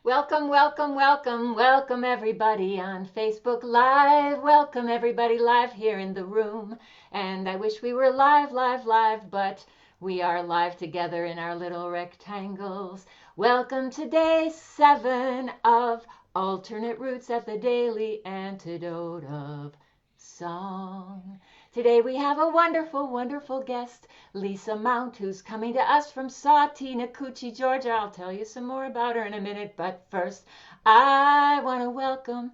Welcome, welcome, welcome, welcome everybody on Facebook Live. Welcome everybody live here in the room. And I wish we were live, live, live, but we are live together in our little rectangles. Welcome to day 7 of Alternate Roots at the Daily Antidote of Song. Today we have a wonderful, wonderful guest, Liza Mount, who's coming to us from Sawtee, Nakuchi, Georgia. I'll tell you some more about her in a minute, but first I want to welcome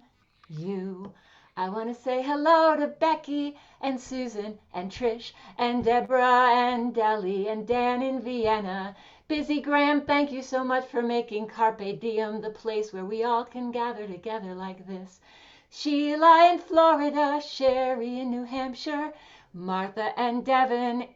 you. I want to say hello to Becky and Susan and Trish and Deborah and Deli and Dan in Vienna. Busy Graham, thank you so much for making Carpe Diem the place where we all can gather together like this. Sheila in Florida, Sherry in New Hampshire, Martha and Phil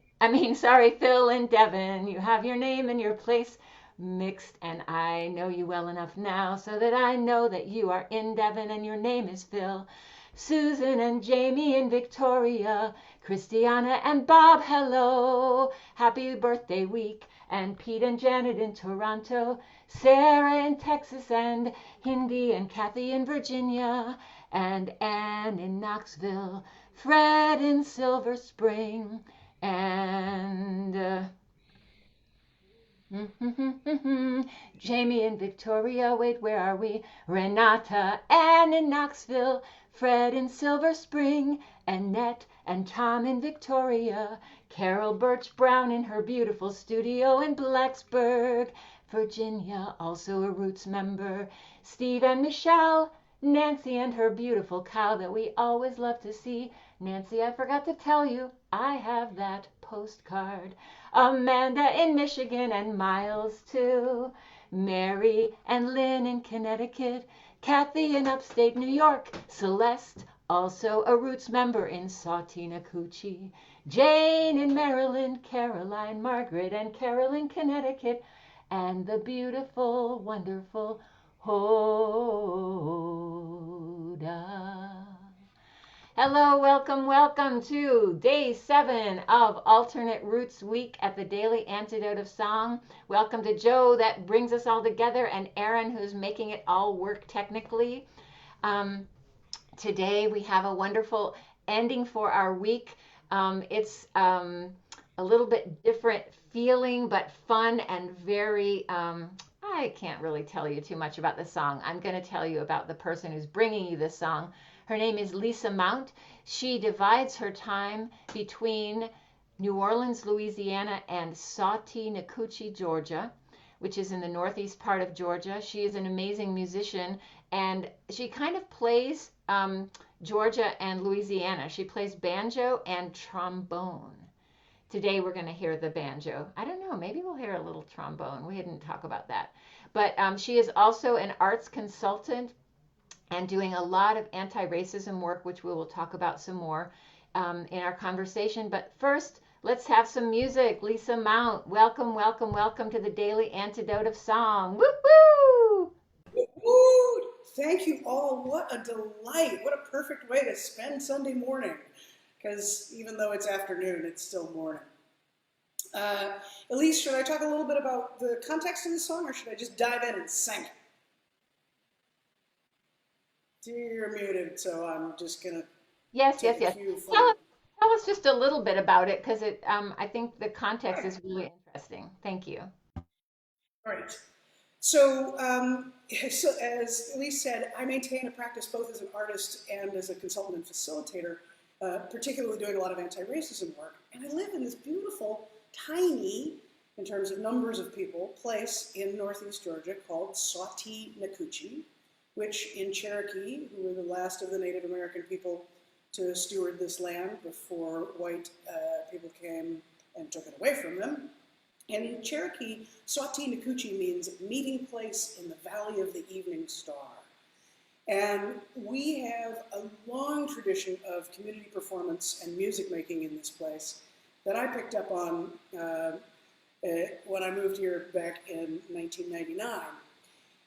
and Devin. You have your name and your place mixed, and I know you well enough now so that I know that you are in Devon and your name is Phil. Susan and Jamie in Victoria, Christiana and Bob, hello. Happy birthday week. And Pete and Janet in Toronto, Sarah in Texas, and Hindi and Kathy in Virginia, and Anne in Knoxville, Fred in Silver Spring, and Jamie in Victoria, wait, where are we? Renata, Anne in Knoxville, Fred in Silver Spring, Annette and Tom in Victoria, Carol Birch Brown in her beautiful studio in Blacksburg, Virginia, also a Roots member, Steve and Michelle, Nancy and her beautiful cow that we always love to see. Nancy, I forgot to tell you, I have that postcard. Amanda in Michigan and Miles too. Mary and Lynn in Connecticut. Kathy in upstate New York. Celeste, also a Roots member in Sawtee, Nakuchi. Jane in Maryland. Caroline, Margaret, and Carol in Connecticut. And the beautiful, wonderful Hoda. Hello, welcome, welcome to day 7 of Alternate Roots Week at the Daily Antidote of Song. Welcome to Joe that brings us all together, and Aaron who's making it all work technically. Today we have a wonderful ending for our week. It's a little bit different feeling, but fun and very, I can't really tell you too much about the song. I'm going to tell you about the person who's bringing you this song. Her name is Liza Mount. She divides her time between New Orleans, Louisiana, and Sawtee, Nakuchi, Georgia, which is in the northeast part of Georgia. She is an amazing musician, and she kind of plays Georgia and Louisiana. She plays banjo and trombone. Today we're going to hear the banjo. I don't know, maybe we'll hear a little trombone. We didn't talk about that. But she is also an arts consultant and doing a lot of anti-racism work, which we will talk about some more in our conversation. But first, let's have some music. Liza Mount, welcome, welcome, welcome to the Daily Antidote of Song. Woo-hoo! Woo! Thank you all. What a delight. What a perfect way to spend Sunday morning. Because even though it's afternoon, it's still morning. Elise, should I talk a little bit about the context of the song, or should I just dive in and sing it? You're muted, so I'm just going to Yes, yes, take a yes. few Tell fun. us, tell us just a little bit about it, because I think the context is really interesting. Thank you. All right. So, so as Elise said, I maintain a practice both as an artist and as a consultant and facilitator, particularly doing a lot of anti-racism work. And I live in this beautiful, tiny, in terms of numbers of people, place in northeast Georgia called Sawtee, Nakuchi, which in Cherokee, who were the last of the Native American people to steward this land before white people came and took it away from them. And in Cherokee, Sawtee Nakuchi means meeting place in the valley of the evening star. And we have a long tradition of community performance and music making in this place that I picked up on when I moved here back in 1999.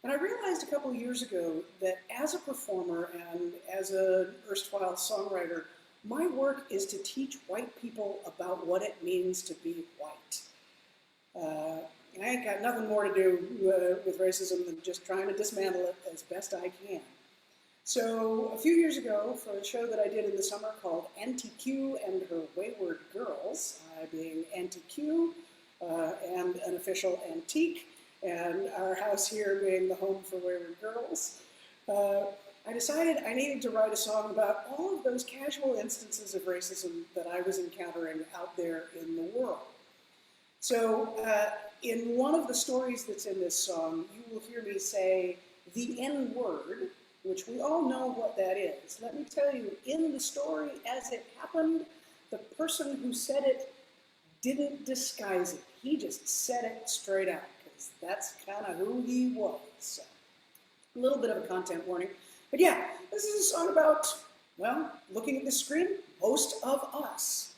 And I realized a couple of years ago that as a performer and as an erstwhile songwriter, my work is to teach white people about what it means to be white. I ain't got nothing more to do with racism than just trying to dismantle it as best I can. So a few years ago, for a show that I did in the summer called Auntie Q and Her Wayward Girls, I being Auntie Q and an official antique, and our house here being the home for wayward girls, I decided I needed to write a song about all of those casual instances of racism that I was encountering out there in the world. So in one of the stories that's in this song, you will hear me say the N-word, which we all know what that is. Let me tell you, in the story as it happened, the person who said it didn't disguise it. He just said it straight out, because that's kind of who he was. So, a little bit of a content warning. But yeah, this is a song about, well, looking at the screen, most of us.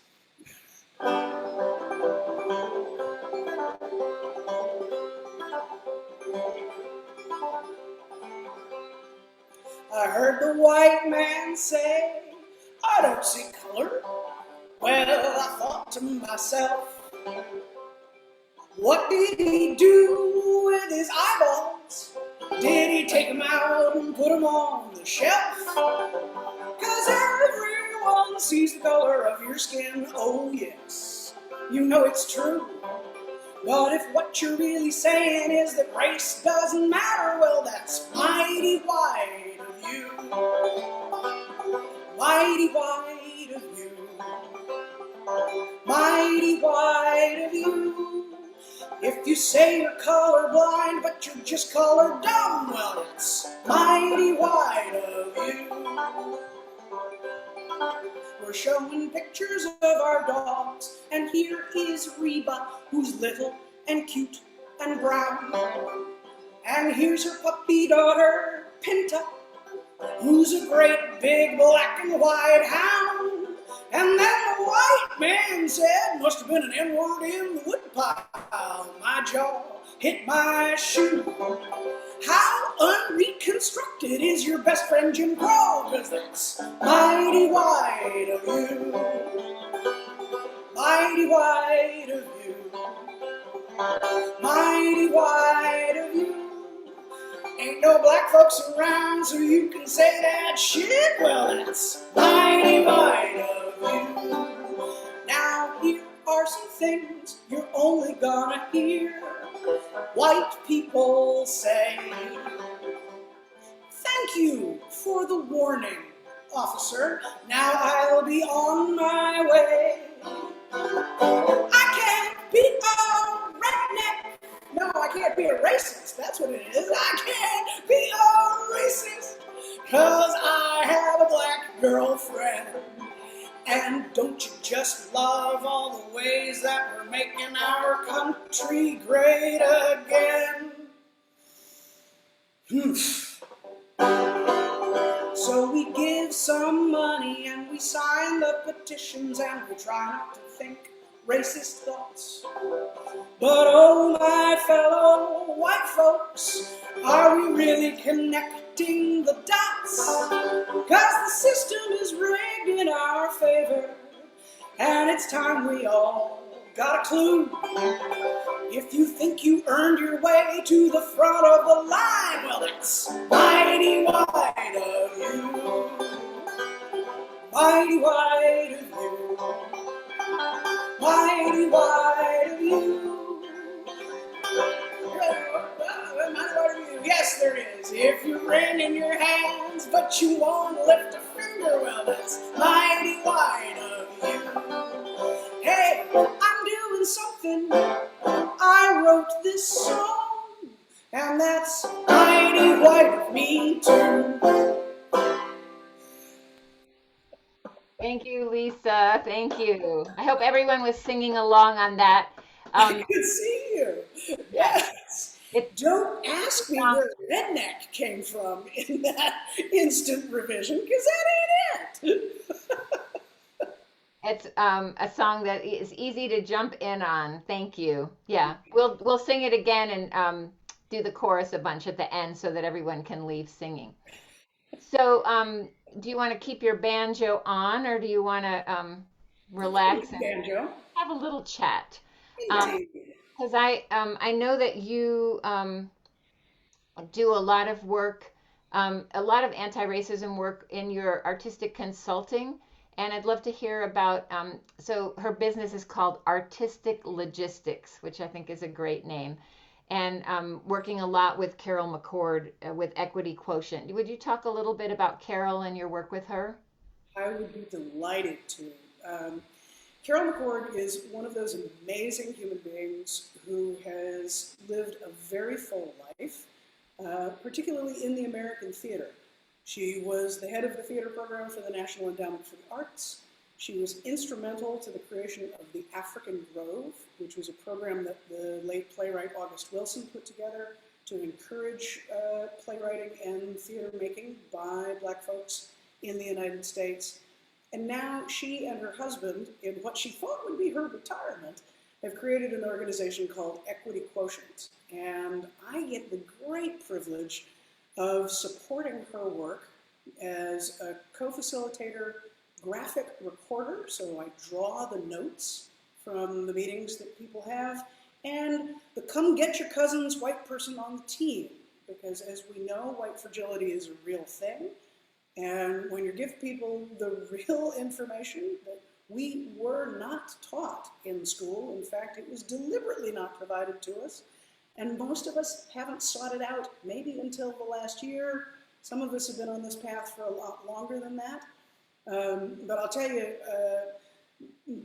I heard the white man say, I don't see color. Well, I thought to myself, what did he do with his eyeballs? Did he take them out and put them on the shelf? 'Cause everyone sees the color of your skin, oh yes, you know it's true. But if what you're really saying is that race doesn't matter, well, that's mighty wide of you. Mighty wide of you. Mighty wide of you. If you say you're colorblind, but you're just color dumb, well, it's mighty wide of you. We're showing pictures of our dogs, and here is Reba, who's little and cute and brown. And here's her puppy daughter, Pinta, who's a great big black and white hound. And then the white man said, must have been an N-word in the woodpile. My jaw hit my shoe. How unreconstructed is your best friend Jim Crow? 'Cause that's mighty wide of you. Mighty wide of you. Mighty wide of you. Ain't no black folks around so you can say that shit. Well, that's mighty wide of you. Now here are some things you're only gonna hear white people say. Thank you for the warning, officer. Now I'll be on my way. I can't be a redneck. No, I can't be a racist. That's what it is. I can't be a racist, 'cause I have a black girlfriend. And don't you just love all the ways that we're making our country great again? So we give some money and we sign the petitions and we try not to think racist thoughts. But oh, my fellow white folks, are we really connecting the dots? 'Cause the system is rigged in our favor, and it's time we all got a clue. If you think you earned your way to the front of the line, well, that's mighty wide of you. Mighty wide of you. Mighty wide of you. Yes, there is. If you're wringing your hands, but you won't lift a finger, well, that's mighty wide of you. Hey, I'm doing something. I wrote this song, and that's mighty wide of me too. Thank you, Lisa. Thank you. I hope everyone was singing along on that. I can see you. Yes. Don't ask me where redneck came from in that instant revision, because that ain't it. It's a song that is easy to jump in on. Thank you. Yeah, we'll sing it again and do the chorus a bunch at the end so that everyone can leave singing. So, do you want to keep your banjo on, or do you want to relax and Banjo. have a little chat? Indeed. Because I know that you do a lot of work, a lot of anti-racism work in your artistic consulting, and I'd love to hear about. So her business is called Artistic Logistics, which I think is a great name, and working a lot with Carol McCord with Equity Quotient. Would you talk a little bit about Carol and your work with her? I would be delighted to. Um, Carol McCord is one of those amazing human beings who has lived a very full life, particularly in the American theater. She was the head of the theater program for the National Endowment for the Arts. She was instrumental to the creation of the African Grove, which was a program that the late playwright August Wilson put together to encourage playwriting and theater making by Black folks in the United States. And now she and her husband, in what she thought would be her retirement, have created an organization called Equity Quotient. And I get the great privilege of supporting her work as a co-facilitator, graphic recorder, so I draw the notes from the meetings that people have, and the come get your cousin's white person on the team, because as we know, white fragility is a real thing. And when you give people the real information that we were not taught in school, in fact, it was deliberately not provided to us, and most of us haven't sought it out maybe until the last year. Some of us have been on this path for a lot longer than that. But I'll tell you,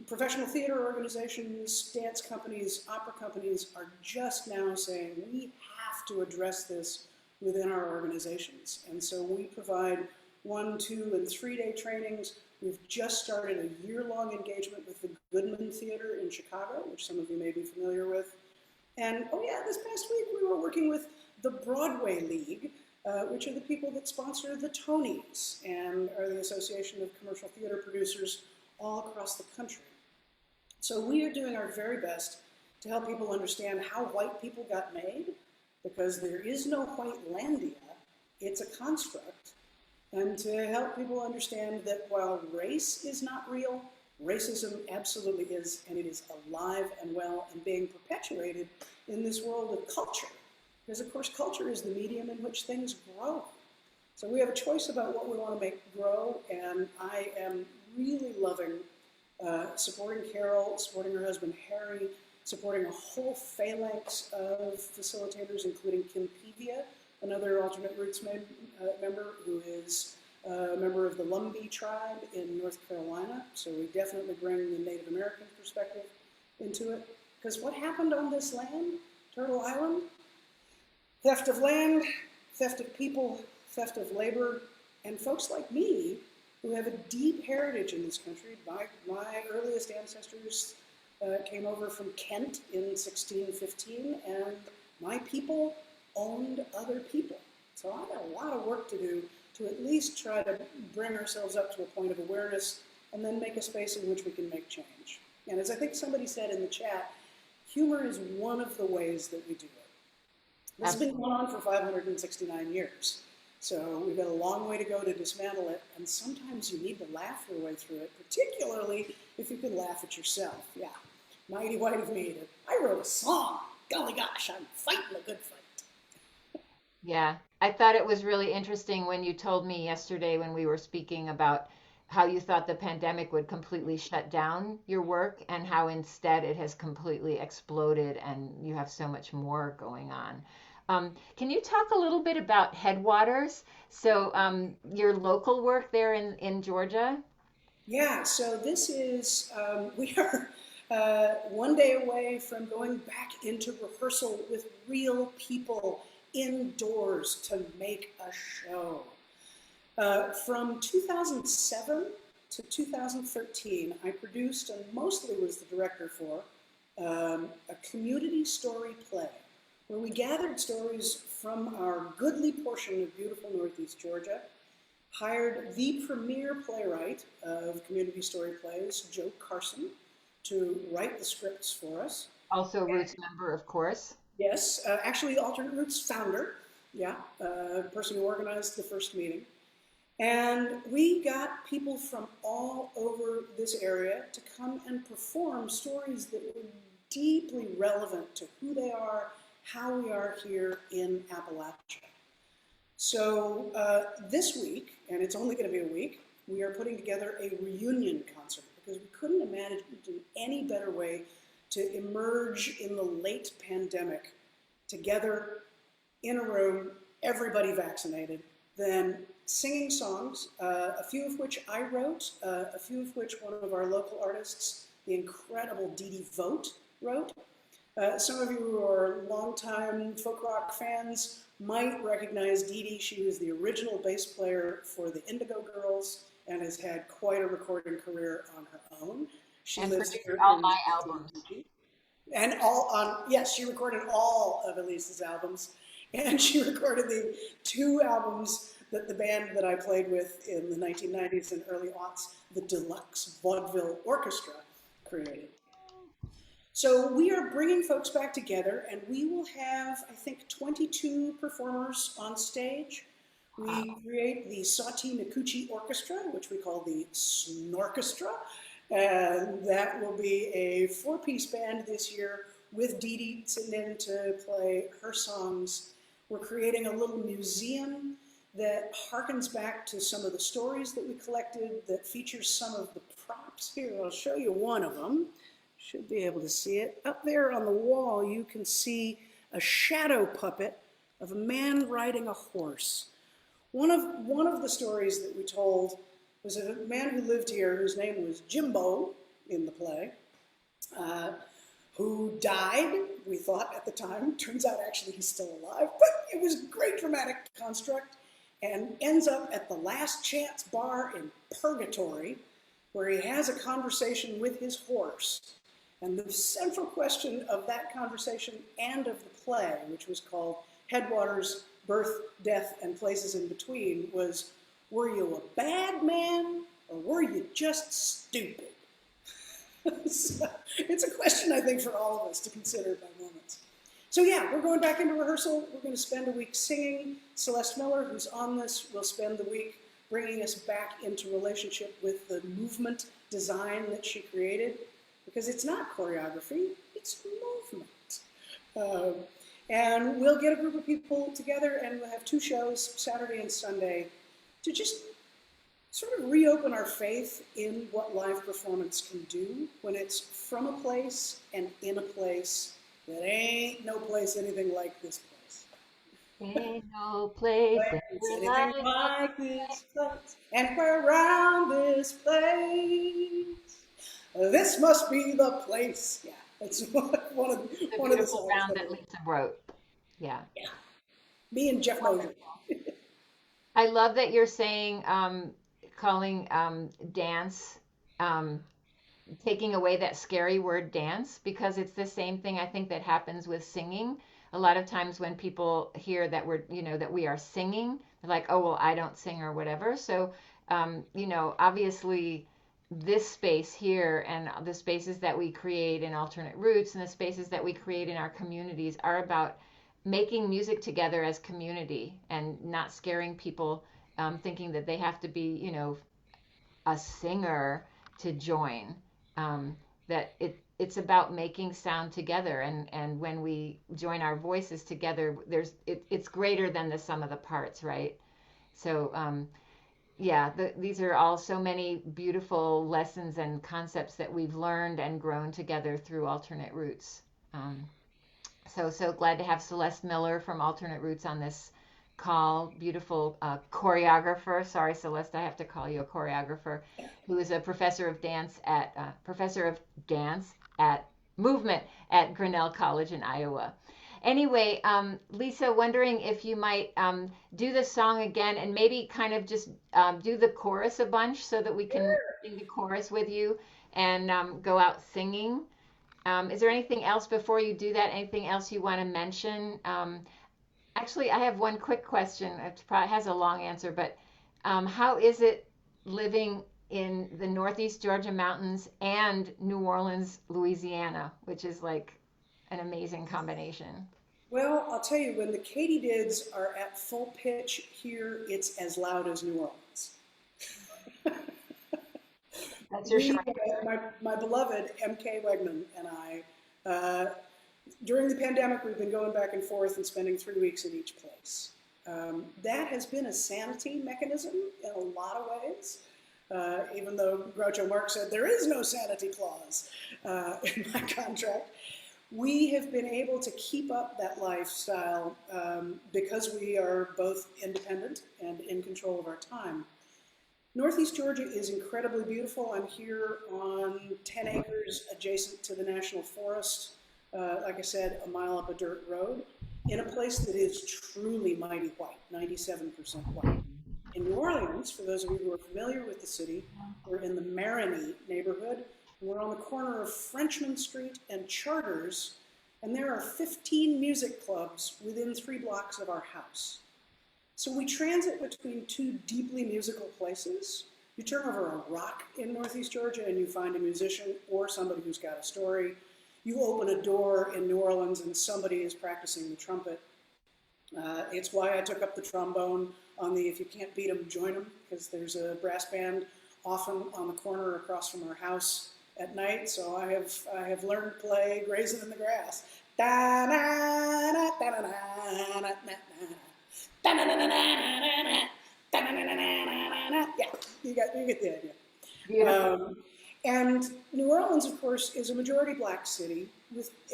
professional theater organizations, dance companies, opera companies are just now saying we have to address this within our organizations. And so we provide 1, 2, and 3-day trainings. We've just started a year-long engagement with the Goodman Theater in Chicago, which some of you may be familiar with. And, oh yeah, this past week we were working with the Broadway League, which are the people that sponsor the Tonys and are the Association of Commercial Theater Producers all across the country. So we are doing our very best to help people understand how white people got made, because there is no whitelandia, it's a construct, and to help people understand that while race is not real, racism absolutely is, and it is alive and well and being perpetuated in this world of culture. Because of course culture is the medium in which things grow. So we have a choice about what we want to make grow, and I am really loving supporting Carol, supporting her husband Harry, supporting a whole phalanx of facilitators, including Kim Pevia, another alternate roots member who is a member of the Lumbee tribe in North Carolina. So we definitely bring the Native American perspective into it. Because what happened on this land, Turtle Island? Theft of land, theft of people, theft of labor, and folks like me who have a deep heritage in this country. My earliest ancestors came over from Kent in 1615, and my people owned other people. So I've got a lot of work to do to at least try to bring ourselves up to a point of awareness and then make a space in which we can make change. And as I think somebody said in the chat, humor is one of the ways that we do it. This has been going on for 569 years. So we've got a long way to go to dismantle it, and sometimes you need to laugh your way through it, particularly if you can laugh at yourself. Yeah, mighty white of me. I wrote a song. Golly gosh, I'm fighting a good fight. Yeah, I thought it was really interesting when you told me yesterday when we were speaking about how you thought the pandemic would completely shut down your work and how instead it has completely exploded and you have so much more going on. Can you talk a little bit about Headwaters? So your local work there in Georgia? Yeah, so this is, we are one day away from going back into rehearsal with real people indoors to make a show. From 2007 to 2013, I produced and mostly was the director for a community story play where we gathered stories from our goodly portion of beautiful Northeast Georgia, hired the premier playwright of community story plays, Joe Carson, to write the scripts for us. Also Roots member, of course. Yes, actually the Alternate Roots founder, yeah, person who organized the first meeting. And we got people from all over this area to come and perform stories that would deeply relevant to who they are, how we are here in Appalachia. So this week, and it's only going to be a week, we are putting together a reunion concert because we couldn't imagine any better way to emerge in the late pandemic together in a room, everybody vaccinated, than singing songs, a few of which I wrote, a few of which one of our local artists, the incredible Dee Dee Vogt, wrote. Some of you who are longtime folk rock fans might recognize Dee Dee. She was the original bass player for the Indigo Girls and has had quite a recording career on her own. She And lives produced here all in my albums. and all on, yes, she recorded all of Elise's albums, and she recorded the 2 albums that the band that I played with in the 1990s and early aughts, the Deluxe Vaudeville Orchestra, created. So we are bringing folks back together, and we will have, I think, 22 performers on stage. We create the Sati Nikuchi Orchestra, which we call the Snorchestra, and that will be a 4-piece band this year with Dee Dee sitting in to play her songs. We're creating a little museum that harkens back to some of the stories that we collected, that features some of the props. Here, I'll show you one of them. Should be able to see it. Up there on the wall, you can see a shadow puppet of a man riding a horse. One of the stories that we told was a man who lived here whose name was Jimbo in the play, who died, we thought at the time. Turns out actually he's still alive, but it was a great dramatic construct, and ends up at the Last Chance Bar in Purgatory, where he has a conversation with his horse. And the central question of that conversation and of the play, which was called Headwaters, Birth, Death, and Places in Between, was, were you a bad man or were you just stupid? So, it's a question, I think, for all of us to consider by moments. So yeah, we're going back into rehearsal. We're going to spend a week singing. Celeste Miller, who's on this, will spend the week bringing us back into relationship with the movement design that she created, because it's not choreography, it's movement. And we'll get a group of people together and we'll have 2 shows, Saturday and Sunday, to just sort of reopen our faith in what live performance can do when it's from a place and in a place that ain't no place anything like this place. Ain't no place anything like this place, and we're around this place. This must be the place. Yeah, that's one of the songs round that Lisa wrote. Yeah. Me and Jeff Mosier. I love that you're saying, calling dance, taking away that scary word dance, because it's the same thing I think that happens with singing. A lot of times when people hear that we're, that we are singing, they're like, oh, well, I don't sing or whatever. So, obviously this space here and the spaces that we create in alternate roots and the spaces that we create in our communities are about making music together as community and not scaring people, thinking that they have to be, a singer to join. That it's about making sound together, and when we join our voices together, it's greater than the sum of the parts, right? So yeah, these are all so many beautiful lessons and concepts that we've learned and grown together through alternate roots. So glad to have Celeste Miller from Alternate Roots on this call. Beautiful choreographer. Sorry, Celeste, I have to call you a choreographer. Who is a professor of dance at movement at Grinnell College in Iowa. Anyway, Lisa, wondering if you might do the song again and maybe kind of just do the chorus a bunch so that we can sing the chorus with you and go out singing. Is there anything else before you do that? Anything else you want to mention? Actually, I have one quick question. It probably has a long answer, but how is it living in the Northeast Georgia mountains and New Orleans, Louisiana, which is like an amazing combination? Well, I'll tell you, when the katydids are at full pitch here, it's as loud as New Orleans. That's your short my beloved M.K. Wegman and I During the pandemic, we've been going back and forth and spending 3 weeks at each place. That has been a sanity mechanism in a lot of ways, even though Groucho Marx said there is no sanity clause in my contract. We have been able to keep up that lifestyle because we are both independent and in control of our time. Northeast Georgia is incredibly beautiful. I'm here on 10 acres adjacent to the National Forest, like I said, a mile up a dirt road, in a place that is truly mighty white, 97% white. In New Orleans, for those of you who are familiar with the city, we're in the Marigny neighborhood. We're on the corner of Frenchman Street and Charters, and there are 15 music clubs within 3 blocks of our house. So we transit between 2 deeply musical places. You turn over a rock in Northeast Georgia and you find a musician or somebody who's got a story. You open a door in New Orleans and somebody is practicing the trumpet. It's why I took up the trombone on the if you can't beat 'em, join 'em, because there's a brass band often on the corner across from our house at night. So I have learned to play Grazing in the Grass. Yeah, you get the idea. Beautiful. And New Orleans, of course, is a majority black city,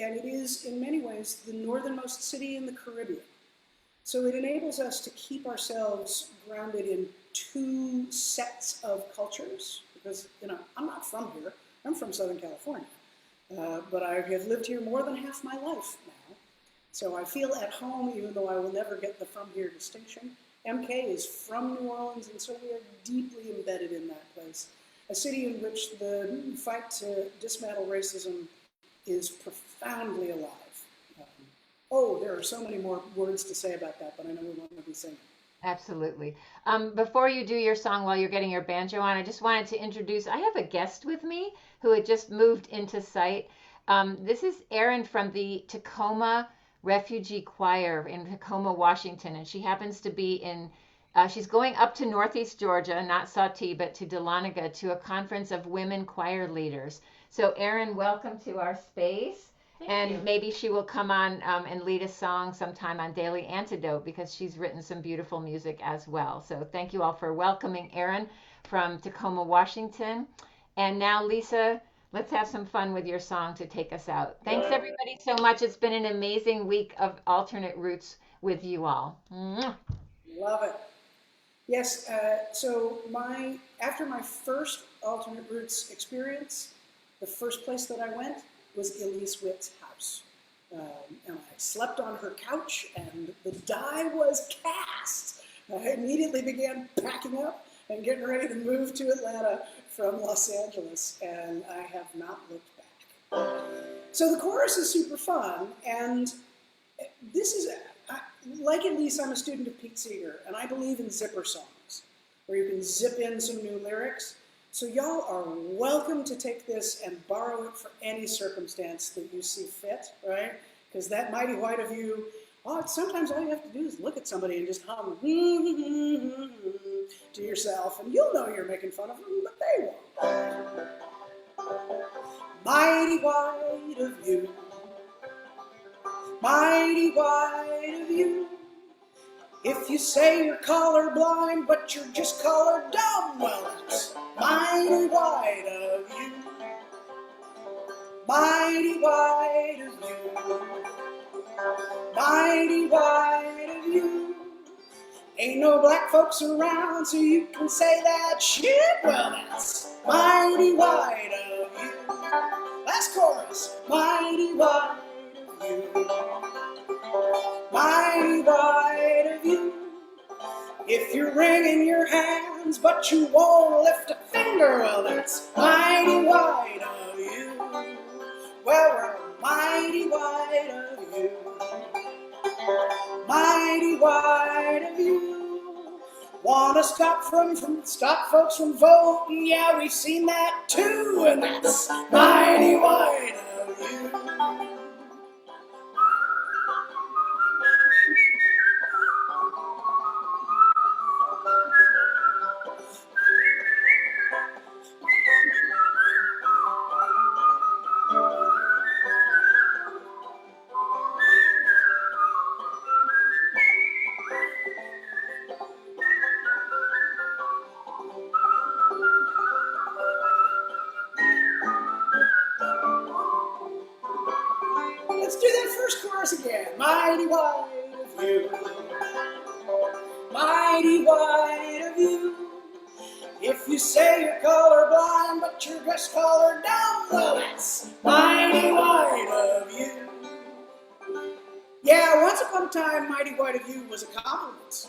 and it is in many ways the northernmost city in the Caribbean. So it enables us to keep ourselves grounded in 2 sets of cultures, because I'm not from here. I'm from Southern California, but I have lived here more than half my life now. So I feel at home, even though I will never get the from here distinction. MK is from New Orleans, and so we are deeply embedded in that place. A city in which the fight to dismantle racism is profoundly alive. There are so many more words to say about that, but I know we want to be singing. Absolutely. Before you do your song while you're getting your banjo on, I just wanted to introduce, I have a guest with me who had just moved into sight. This is Erin from the Tacoma Refugee Choir in Tacoma, Washington, and she happens to be she's going up to Northeast Georgia, not Sawtee, but to Dahlonega, to a conference of women choir leaders. So Erin, welcome to our space. Thank you. Maybe she will come on and lead a song sometime on Daily Antidote, because she's written some beautiful music as well. So thank you all for welcoming Erin from Tacoma, Washington. And now, Lisa, let's have some fun with your song to take us out. Thanks, everybody, so much. It's been an amazing week of alternate roots with you all. Mwah. Love it. Yes, so after my first alternate roots experience, the first place that I went was Elise Witt's house. And I slept on her couch, and the die was cast. I immediately began packing up and getting ready to move to Atlanta from Los Angeles, and I have not looked back. So the chorus is super fun, and this is, like Elise, I'm a student of Pete Seeger, and I believe in zipper songs, where you can zip in some new lyrics. So y'all are welcome to take this and borrow it for any circumstance that you see fit, right? Because that mighty white of you, sometimes all you have to do is look at somebody and just hum to yourself, and you'll know you're making fun of them, but they won't. Mighty white of you, mighty white of you. If you say you're colorblind, but you're just color-dumb, well, that's mighty white of you. Mighty white of you. Mighty white of you. Ain't no black folks around, so you can say that shit. Well, that's mighty white of you. Last chorus. Mighty white of you. Mighty white of you. If you're wringing your hands, but you won't lift a finger, well, that's mighty white of you. Well, we're mighty white of you. Mighty white of you. Wanna stop folks from voting? Yeah, we've seen that too, and that's mighty white of you. do that first chorus again. Mighty wide of you, mighty wide of you. If you say you're colorblind, but you're just colored down, well, that's mighty wide of you. Yeah, once upon a time, mighty wide of you was a compliment.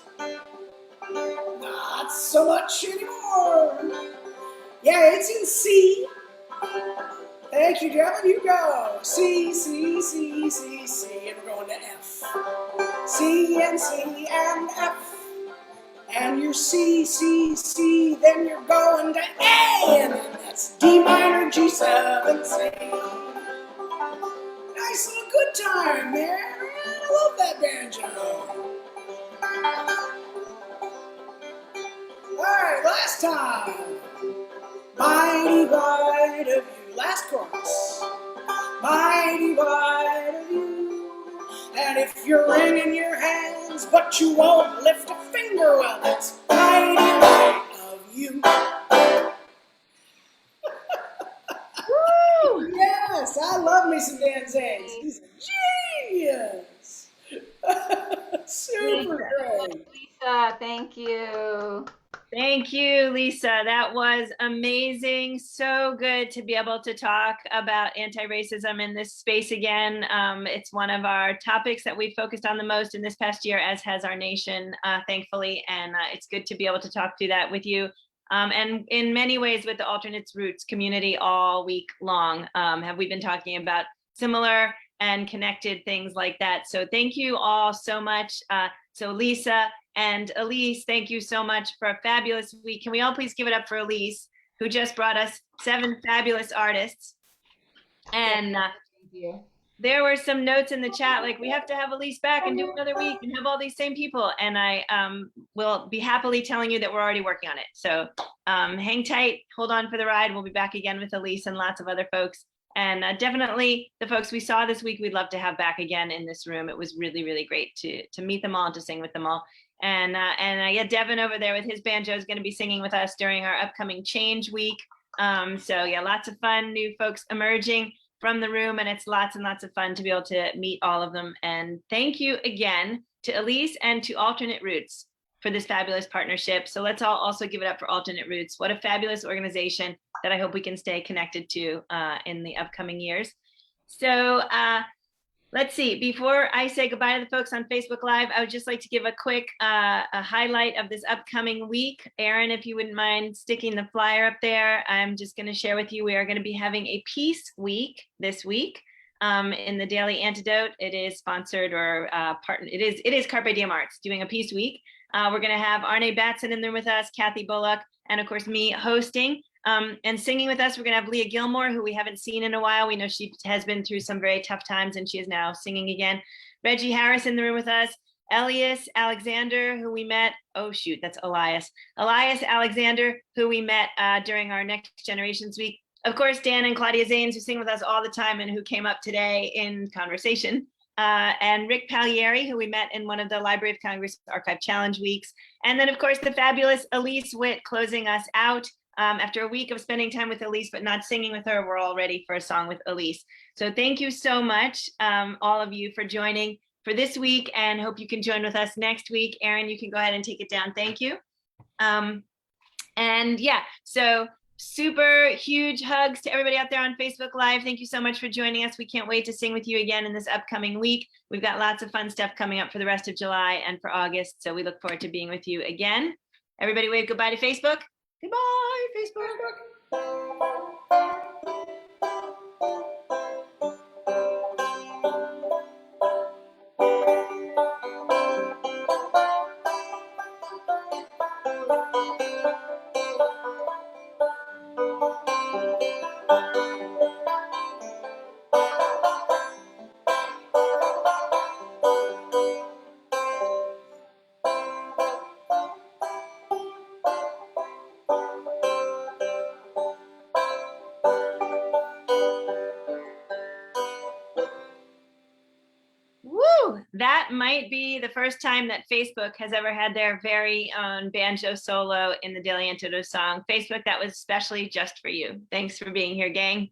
Not so much anymore. Yeah, it's in C. Thank you, Devin. You go. C, C, C, C, C, and we're going to F. C and F. And you're C, C, C, then you're going to A, and then that's D minor, G7, C. Nice little good time, man. I love that banjo. All right, last time. Mighty wide of you. Last chorus. Mighty wide of you. And if you're wringing your hands, but you won't lift a finger, well, that's mighty wide of you. Woo! Yes, I love me some Dan Zanes. He's a genius. Super great. Lisa, thank you. Thank you, Lisa. That was amazing. So good to be able to talk about anti-racism in this space again. It's one of our topics that we focused on the most in this past year, as has our nation, thankfully. And it's good to be able to talk through that with you. And in many ways with the Alternates Roots community all week long, have we been talking about similar and connected things like that. So thank you all so much. So Lisa and Elise, thank you so much for a fabulous week. Can we all please give it up for Elise, who just brought us 7 fabulous artists. And there were some notes in the chat, like we have to have Elise back and do another week and have all these same people. And I will be happily telling you that we're already working on it. So hang tight, hold on for the ride. We'll be back again with Elise and lots of other folks. And definitely the folks we saw this week, we'd love to have back again in this room. It was really, really great to meet them all and to sing with them all. And yeah, Devin over there with his banjo is going to be singing with us during our upcoming Change Week. So yeah, lots of fun, new folks emerging from the room, and it's lots and lots of fun to be able to meet all of them. And thank you again to Elise and to Alternate Roots for this fabulous partnership. So let's all also give it up for Alternate Roots. What a fabulous organization that I hope we can stay connected to in the upcoming years. So let's see, before I say goodbye to the folks on Facebook Live, I would just like to give a quick a highlight of this upcoming week. Aaron, if you wouldn't mind sticking the flyer up there, I'm just going to share with you, we are going to be having a Peace Week this week in the Daily Antidote. It is sponsored or it is Carpe Diem Arts doing a Peace Week. We're going to have Arne Batson in there with us, Kathy Bullock, and of course me hosting. And singing with us, we're gonna have Leah Gilmore, who we haven't seen in a while. We know she has been through some very tough times and she is now singing again. Reggie Harris in the room with us. Elias Alexander, who we met, oh shoot, that's Elias. Elias Alexander, who we met during our Next Generations Week. Of course, Dan and Claudia Zanes, who sing with us all the time and who came up today in conversation. And Rick Pagliari, who we met in one of the Library of Congress Archive Challenge weeks. And then of course, the fabulous Elise Witt closing us out. After a week of spending time with Elise, but not singing with her, we're all ready for a song with Elise. So thank you so much, all of you, for joining for this week, and hope you can join with us next week. Aaron, you can go ahead and take it down. Thank you. And yeah, so super huge hugs to everybody out there on Facebook Live. Thank you so much for joining us. We can't wait to sing with you again in this upcoming week. We've got lots of fun stuff coming up for the rest of July and for August. So we look forward to being with you again. Everybody wave goodbye to Facebook. Goodbye, Facebook. That might be the first time that Facebook has ever had their very own banjo solo in the Daily Antidote of Song. Facebook, that was especially just for you. Thanks for being here, gang.